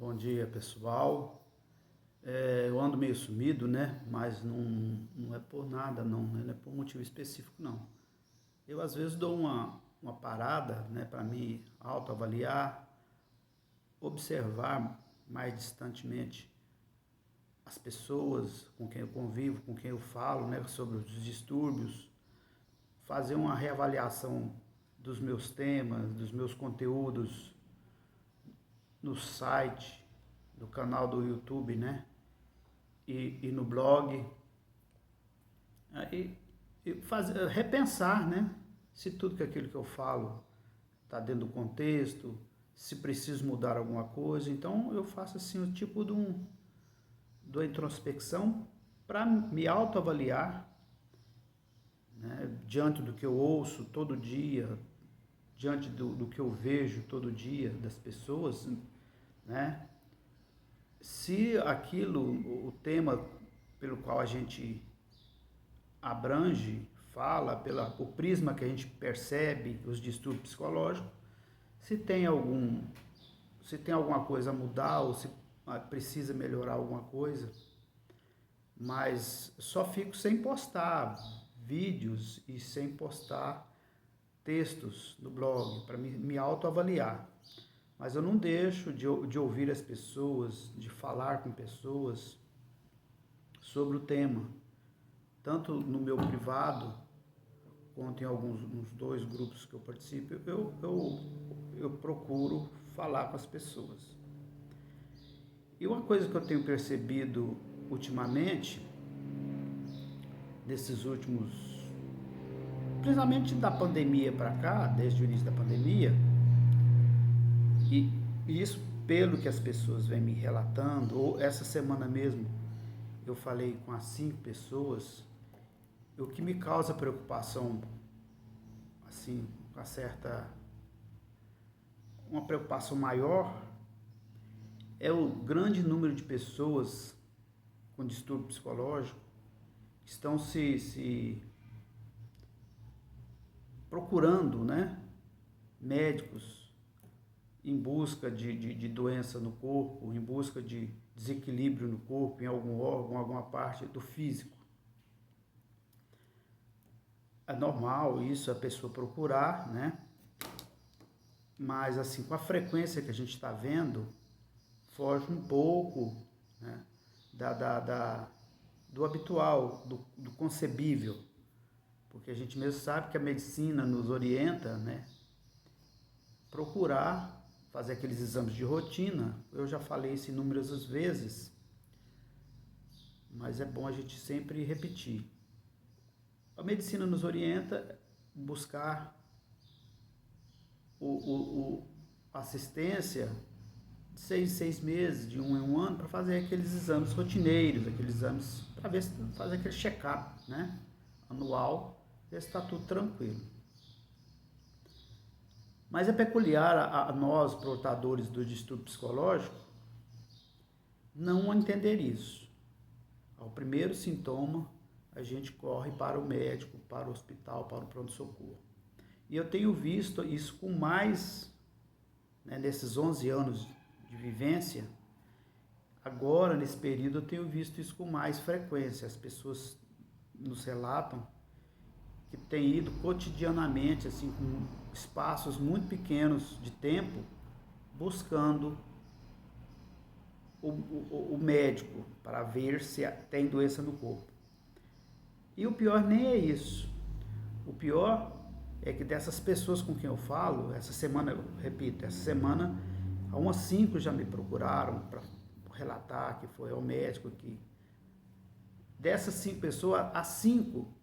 Bom dia, pessoal. Eu ando meio sumido, né? Mas não é por nada, não é por motivo específico, não. Eu, às vezes, dou uma parada, né, para me autoavaliar, observar mais distantemente as pessoas com quem eu convivo, com quem eu falo, né, sobre os distúrbios, fazer uma reavaliação dos meus temas, dos meus conteúdos no site, no canal do YouTube, né? E no blog. Aí repensar, né? Se tudo que aquilo que eu falo está dentro do contexto, se preciso mudar alguma coisa. Então eu faço assim o tipo de uma introspecção para me autoavaliar, né? Diante do que eu ouço todo dia, diante do que eu vejo todo dia das pessoas, né? Se aquilo, o tema pelo qual a gente abrange, fala, o prisma que a gente percebe os distúrbios psicológicos, se tem algum, se tem alguma coisa a mudar ou se precisa melhorar alguma coisa, mas só fico sem postar vídeos e sem postar textos no blog para me autoavaliar. Mas eu não deixo de ouvir as pessoas, de falar com pessoas sobre o tema, tanto no meu privado, quanto em uns dois grupos que eu participo, eu procuro falar com as pessoas. E uma coisa que eu tenho percebido ultimamente, nesses últimos, principalmente da pandemia para cá, desde o início da pandemia, e isso pelo que as pessoas vêm me relatando, ou essa semana mesmo eu falei com as 5 pessoas, o que me causa preocupação, assim, uma preocupação maior, é o grande número de pessoas com distúrbio psicológico que estão se procurando, né, médicos em busca de doença no corpo, em busca de desequilíbrio no corpo, em algum órgão, alguma parte do físico. É normal isso, a pessoa procurar, né? Mas assim, com a frequência que a gente está vendo, foge um pouco, né, do habitual, do concebível. Porque a gente mesmo sabe que a medicina nos orienta, né, procurar fazer aqueles exames de rotina. Eu já falei isso inúmeras vezes, mas é bom a gente sempre repetir. A medicina nos orienta a buscar assistência de 6 meses, de 1 em 1 ano, para fazer aqueles exames rotineiros, aqueles exames para ver se fazer aquele check-up, né, anual, ver se está tudo tranquilo. Mas é peculiar a nós, portadores do distúrbio psicológico, não entender isso. Ao primeiro sintoma, a gente corre para o médico, para o hospital, para o pronto-socorro. E eu tenho visto isso com mais, né, nesses 11 anos de vivência, agora, nesse período, eu tenho visto isso com mais frequência. As pessoas nos relatam que têm ido cotidianamente, assim, com espaços muito pequenos de tempo, buscando o médico para ver se tem doença no corpo. E o pior nem é isso. O pior é que dessas pessoas com quem eu falo, essa semana, eu repito, essa semana, umas 5 já me procuraram para relatar que foi ao médico que... Dessas 5 pessoas, as 5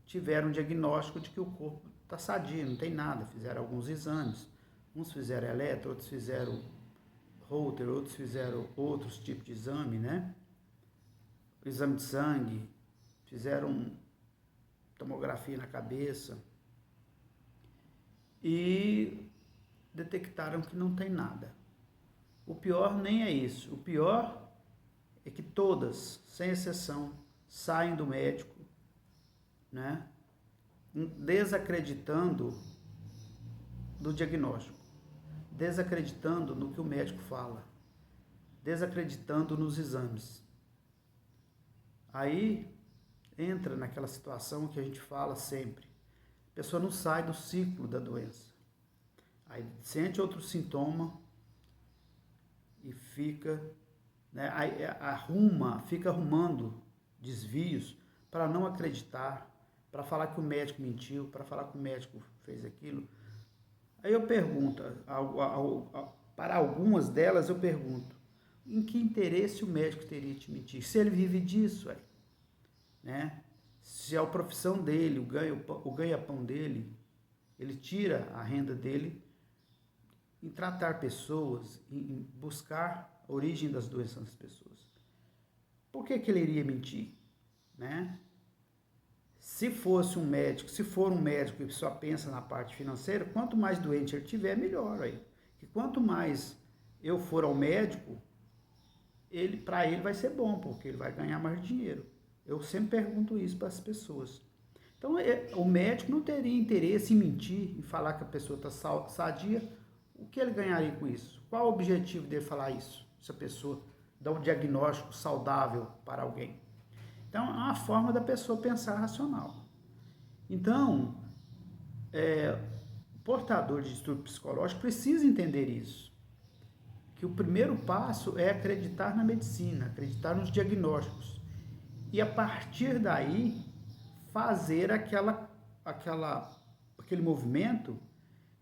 tiveram um diagnóstico de que o corpo está sadio, não tem nada. Fizeram alguns exames. Uns fizeram eletro, outros fizeram Holter, outros fizeram outros tipos de exame, né? Exame de sangue, fizeram tomografia na cabeça e detectaram que não tem nada. O pior nem é isso. O pior é que todas, sem exceção, saem do médico, né, desacreditando do diagnóstico, desacreditando no que o médico fala. desacreditando nos exames. Aí entra naquela situação que a gente fala sempre. A pessoa não sai do ciclo da doença. Aí sente outro sintoma e fica, né, fica arrumando desvios para não acreditar, para falar que o médico mentiu, para falar que o médico fez aquilo. Aí eu pergunto, para algumas delas eu pergunto, em que interesse o médico teria de mentir? Se ele vive disso, né? Se é a profissão dele, o ganha-pão dele, ele tira a renda dele em tratar pessoas, em buscar a origem das doenças das pessoas. Por que ele iria mentir, né? Se for um médico que só pensa na parte financeira, quanto mais doente ele tiver, melhor. E quanto mais eu for ao médico, para ele vai ser bom, porque ele vai ganhar mais dinheiro. Eu sempre pergunto isso para as pessoas. Então, o médico não teria interesse em mentir, em falar que a pessoa está sadia. O que ele ganharia com isso? Qual o objetivo dele falar isso? Se a pessoa dá um diagnóstico saudável para alguém. Então, é uma forma da pessoa pensar racional. Então, o portador de distúrbio psicológico precisa entender isso. Que o primeiro passo é acreditar na medicina, acreditar nos diagnósticos. E a partir daí, fazer aquele movimento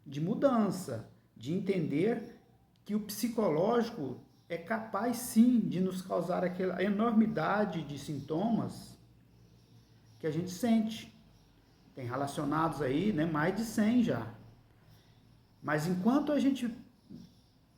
de mudança, de entender que o psicológico é capaz sim de nos causar aquela enormidade de sintomas que a gente sente. Tem relacionados aí, né, mais de 100 já. Mas enquanto a gente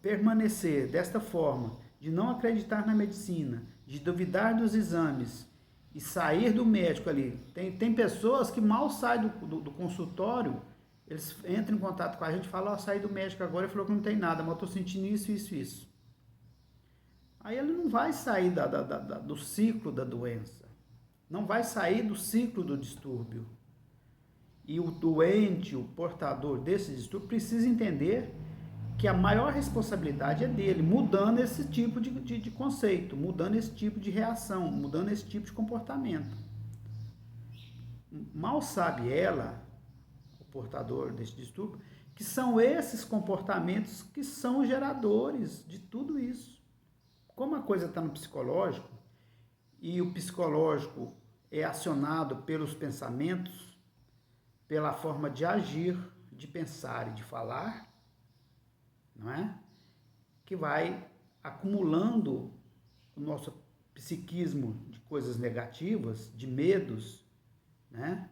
permanecer desta forma, de não acreditar na medicina, de duvidar dos exames e sair do médico ali, tem pessoas que mal saem do consultório, eles entram em contato com a gente e falam, saí do médico agora e falou que não tem nada, mas eu estou sentindo isso. Aí ele não vai sair do ciclo da doença, não vai sair do ciclo do distúrbio. E o doente, o portador desse distúrbio, precisa entender que a maior responsabilidade é dele, mudando esse tipo de conceito, mudando esse tipo de reação, mudando esse tipo de comportamento. Mal sabe ela, o portador desse distúrbio, que são esses comportamentos que são geradores de tudo isso. Como a coisa está no psicológico, e o psicológico é acionado pelos pensamentos, pela forma de agir, de pensar e de falar, não é? Que vai acumulando o nosso psiquismo de coisas negativas, de medos, né?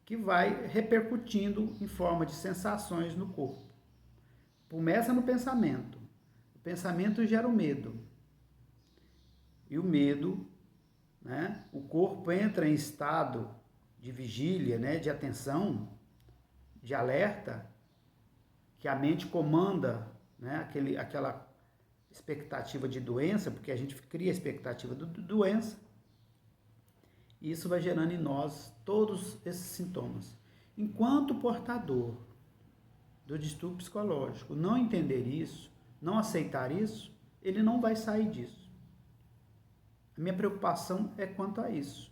Que vai repercutindo em forma de sensações no corpo. Começa no pensamento. O pensamento gera o medo. E o medo, né? O corpo entra em estado de vigília, né? De atenção, de alerta, que a mente comanda, né, aquela expectativa de doença, porque a gente cria a expectativa de doença, e isso vai gerando em nós todos esses sintomas. Enquanto o portador do distúrbio psicológico não entender isso, não aceitar isso, ele não vai sair disso. A minha preocupação é quanto a isso,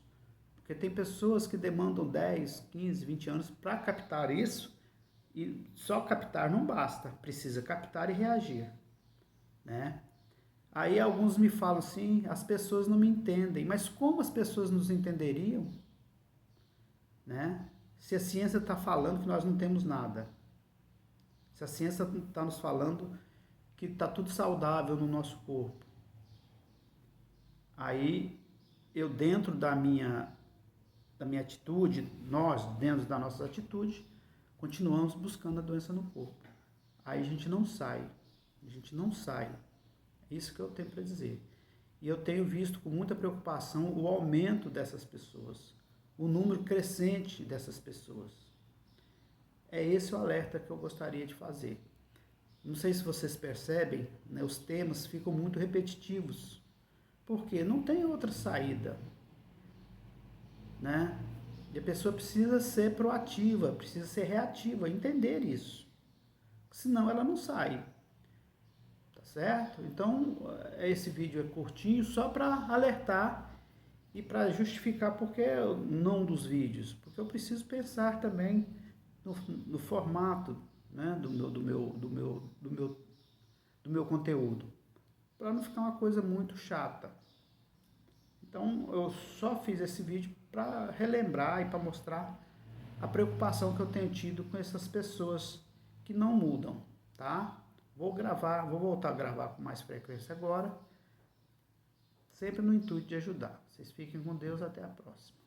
porque tem pessoas que demandam 10, 15, 20 anos para captar isso. E só captar não basta, precisa captar e reagir, né? Aí alguns me falam assim, as pessoas não me entendem, mas como as pessoas nos entenderiam, né? Se a ciência está falando que nós não temos nada, se a ciência está nos falando que está tudo saudável no nosso corpo, aí eu dentro da minha atitude, nós dentro da nossa atitude, continuamos buscando a doença no corpo. Aí a gente não sai. É isso que eu tenho para dizer. E eu tenho visto com muita preocupação o aumento dessas pessoas, o número crescente dessas pessoas. É esse o alerta que eu gostaria de fazer. Não sei se vocês percebem, né, os temas ficam muito repetitivos, porque não tem outra saída, né? E a pessoa precisa ser proativa, precisa ser reativa, entender isso. Senão ela não sai. Tá certo? Então, esse vídeo é curtinho só para alertar e para justificar porque não dos vídeos, porque eu preciso pensar também no formato, né, do meu conteúdo, para não ficar uma coisa muito chata. Então, eu só fiz esse vídeo para relembrar e para mostrar a preocupação que eu tenho tido com essas pessoas que não mudam, tá? Vou voltar a gravar com mais frequência agora, sempre no intuito de ajudar. Vocês fiquem com Deus, até a próxima.